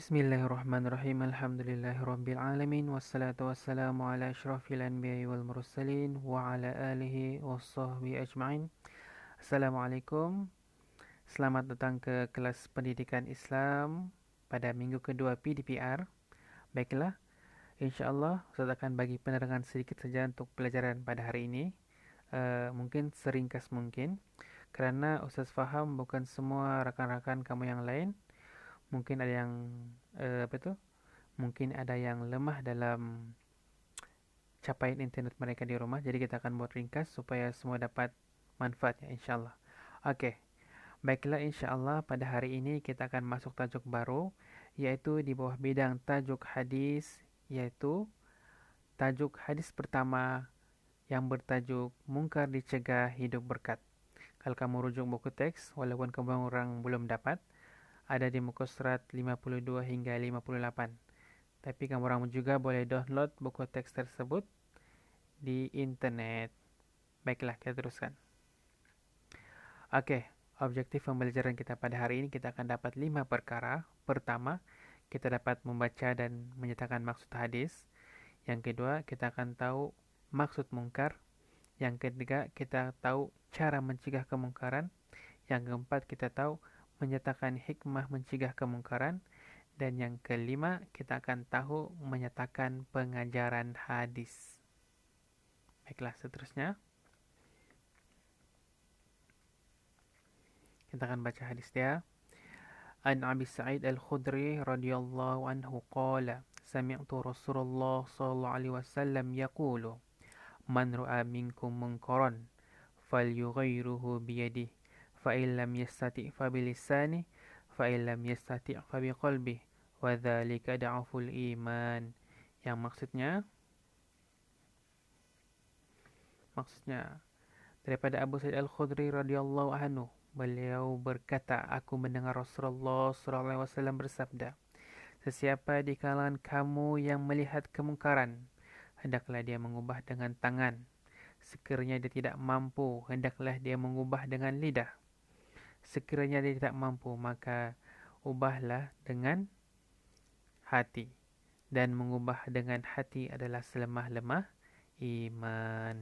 Bismillahirrahmanirrahim. Alhamdulillahirabbil alamin wassalatu wassalamu ala asyrafil anbiya'i wal mursalin wa ala alihi wassahbihi ajma'in. Assalamualaikum. Selamat datang ke kelas pendidikan Islam pada minggu kedua PDPR. Baiklah, insyaallah Ustaz akan bagi penerangan sedikit saja untuk pelajaran pada hari ini. Mungkin seringkas mungkin karena Ustaz faham bukan semua rakan-rakan kamu yang lain mungkin ada yang apa itu? Mungkin ada yang lemah dalam capaian internet mereka di rumah. Jadi kita akan buat ringkas supaya semua dapat manfaatnya insyaallah. Oke, baiklah insyaallah pada hari ini kita akan masuk tajuk baru yaitu di bawah bidang tajuk hadis, yaitu tajuk hadis pertama yang bertajuk Mungkar Dicegah Hidup Berkat. Kalau kamu rujuk buku teks, walaupun kamu orang belum dapat, ada di muka surat 52 hingga 58. Tapi kamu orang juga boleh download buku teks tersebut di internet. Baiklah, kita teruskan. Oke, objektif pembelajaran kita pada hari ini kita akan dapat 5 perkara. Pertama, kita dapat membaca dan menyatakan maksud hadis. Yang kedua, kita akan tahu maksud mungkar. Yang ketiga, kita tahu cara mencegah kemungkaran. Yang keempat, kita tahu menyatakan hikmah mencegah kemungkaran. Dan yang kelima, kita akan tahu menyatakan pengajaran hadis. Baiklah, seterusnya kita akan baca hadis dia. An Abi Sa'id Al-Khudri radhiyallahu anhu qala sami'tu Rasulullah sallallahu alaihi wasallam yaqulu man ra'a minkum munkaran falyughayyirhu biyadihi fa in lam yastati' fa bilisanihi fa in lam yastati' fa biqalbihi wa dzalika da'aful iman. Yang maksudnya daripada Abu Sa'id Al-Khudri radhiyallahu anhu, beliau berkata, aku mendengar Rasulullah SAW bersabda, sesiapa di kalangan kamu yang melihat kemungkaran, hendaklah dia mengubah dengan tangan. Sekiranya dia tidak mampu, hendaklah dia mengubah dengan lidah. Sekiranya dia tidak mampu, maka ubahlah dengan hati. Dan mengubah dengan hati adalah selemah-lemah iman.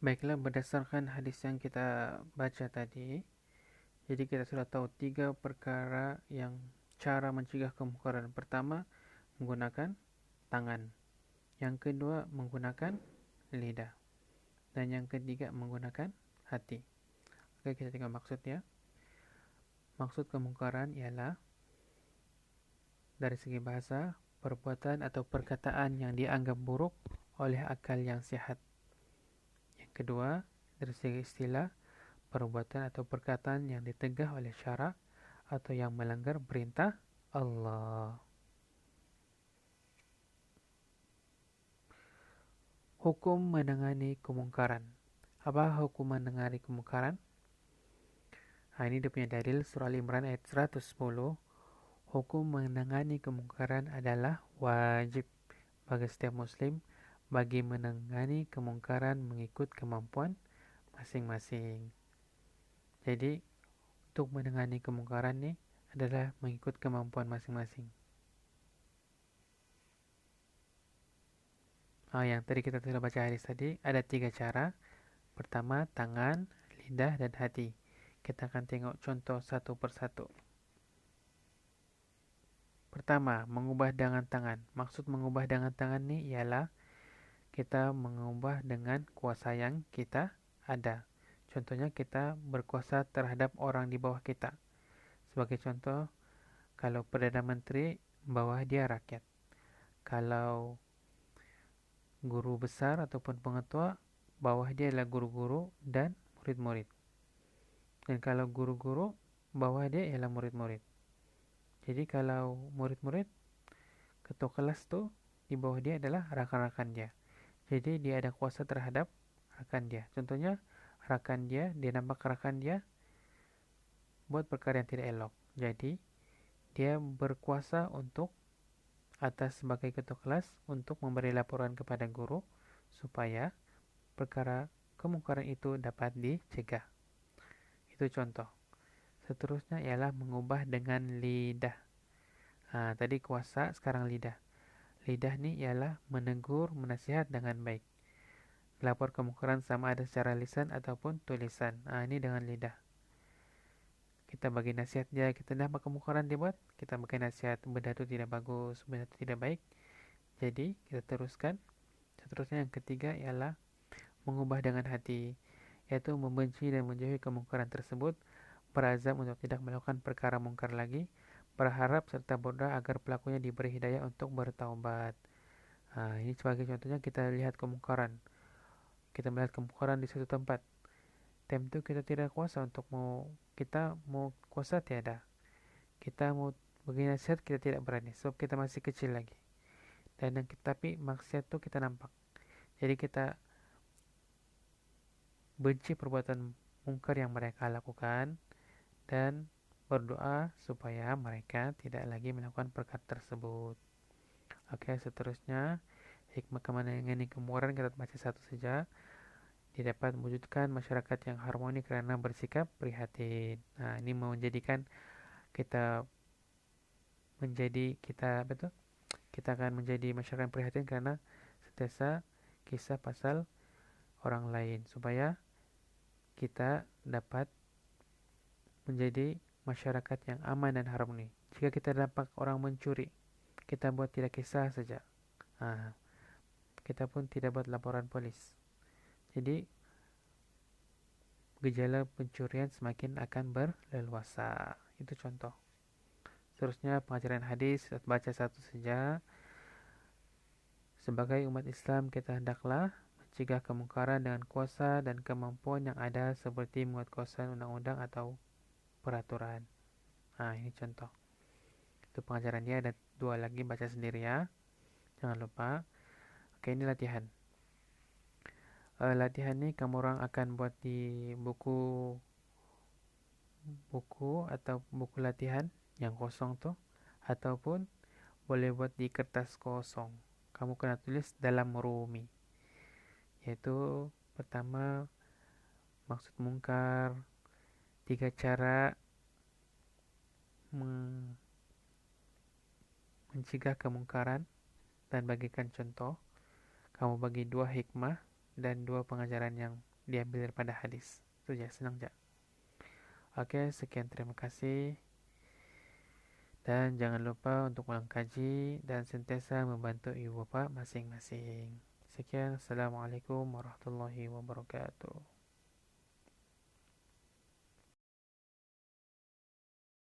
Baiklah, berdasarkan hadis yang kita baca tadi, jadi kita sudah tahu 3 perkara yang cara mencegah kemungkaran. Pertama, menggunakan tangan. Yang kedua, menggunakan lidah. Dan yang ketiga, menggunakan hati. Oke, kita tengok maksudnya. Maksud kemungkaran ialah dari segi bahasa, perbuatan atau perkataan yang dianggap buruk oleh akal yang sehat. Yang kedua, dari segi istilah, perbuatan atau perkataan yang ditegah oleh syarak atau yang melanggar perintah Allah. Hukum menangani kemungkaran. Apa hukum menangani kemungkaran? Nah, ini dia punya dalil surah Al-Imran ayat 110. Hukum menangani kemungkaran adalah wajib bagi setiap muslim bagi menangani kemungkaran mengikut kemampuan masing-masing. Jadi, untuk menangani kemungkaran ini adalah mengikut kemampuan masing-masing. Yang tadi kita sudah baca hadis tadi, ada 3 cara. Pertama, tangan, lidah, dan hati. Kita akan tengok contoh satu persatu. Pertama, mengubah dengan tangan. Maksud mengubah dengan tangan ini ialah kita mengubah dengan kuasa yang kita ada. Contohnya kita berkuasa terhadap orang di bawah kita. Sebagai contoh, kalau Perdana Menteri, bawah dia rakyat. Kalau guru besar ataupun pengetua, bawah dia adalah guru-guru dan murid-murid. Dan kalau guru-guru, bawah dia ialah murid-murid. Jadi kalau murid-murid, ketua kelas tuh di bawah dia adalah rakan-rakan dia. Jadi dia ada kuasa terhadap rakan dia. Contohnya rakan dia nampak rakan dia buat perkara yang tidak elok. Jadi dia berkuasa untuk atas sebagai ketua kelas untuk memberi laporan kepada guru supaya perkara kemungkaran itu dapat dicegah. Itu contoh. Seterusnya ialah mengubah dengan lidah. Nah, tadi kuasa, sekarang lidah. Lidah nih ialah menegur, menasihat dengan baik. Lapor kemungkaran sama ada secara lisan ataupun tulisan. Nah, ini dengan lidah. Kita bagi nasihat dia, kita dah kemungkaran dibuat, kita bagi nasihat benda itu tidak bagus, benda itu tidak baik. Jadi, kita teruskan. Seterusnya yang ketiga ialah mengubah dengan hati, yaitu membenci dan menjauhi kemungkaran tersebut, berazam untuk tidak melakukan perkara mungkar lagi, berharap serta berdoa agar pelakunya diberi hidayah untuk bertaubat. Nah, ini sebagai contohnya kita lihat kemungkaran. Kita melihat kemungkaran di suatu tempat. Tentu kita tidak kuasa untuk kita mau kuasa tiada. Kita mau bagi nasihat kita tidak berani sebab kita masih kecil lagi. Dan tapi maksiat itu kita nampak. Jadi kita benci perbuatan mungkar yang mereka lakukan dan berdoa supaya mereka tidak lagi melakukan perkara tersebut. Oke, seterusnya hikmah kemenangan kemungkaran kita baca satu saja. Dia dapat mewujudkan masyarakat yang harmoni karena bersikap prihatin. Nah, ini menjadikan kita kita betul kita akan menjadi masyarakat prihatin karena sentiasa kisah pasal orang lain supaya kita dapat menjadi masyarakat yang aman dan harmoni. Jika kita dapat orang mencuri, kita buat tidak kisah saja. Nah, kita pun tidak buat laporan polis. Jadi gejala pencurian semakin akan berleluasa. Itu contoh. Seterusnya pengajaran hadis, baca satu saja. Sebagai umat Islam kita hendaklah mencegah kemungkaran dengan kuasa dan kemampuan yang ada seperti menguatkuasai undang-undang atau peraturan. Nah, ini contoh. Itu pengajaran dia ada dua lagi baca sendiri ya. Jangan lupa. Oke, ini latihan. Latihan ini kamu orang akan buat di buku atau buku latihan yang kosong tuh ataupun boleh buat di kertas kosong. Kamu kena tulis dalam rumi. Yaitu pertama maksud mungkar, tiga cara mencegah kemungkaran dan bagikan contoh. Kamu bagi dua hikmah dan dua pengajaran yang diambil daripada hadis. Itu ya, senang ya. Oke, sekian terima kasih. Dan jangan lupa untuk ulang kaji dan sentiasa membantu ibu bapak masing-masing. Sekian, assalamualaikum warahmatullahi wabarakatuh.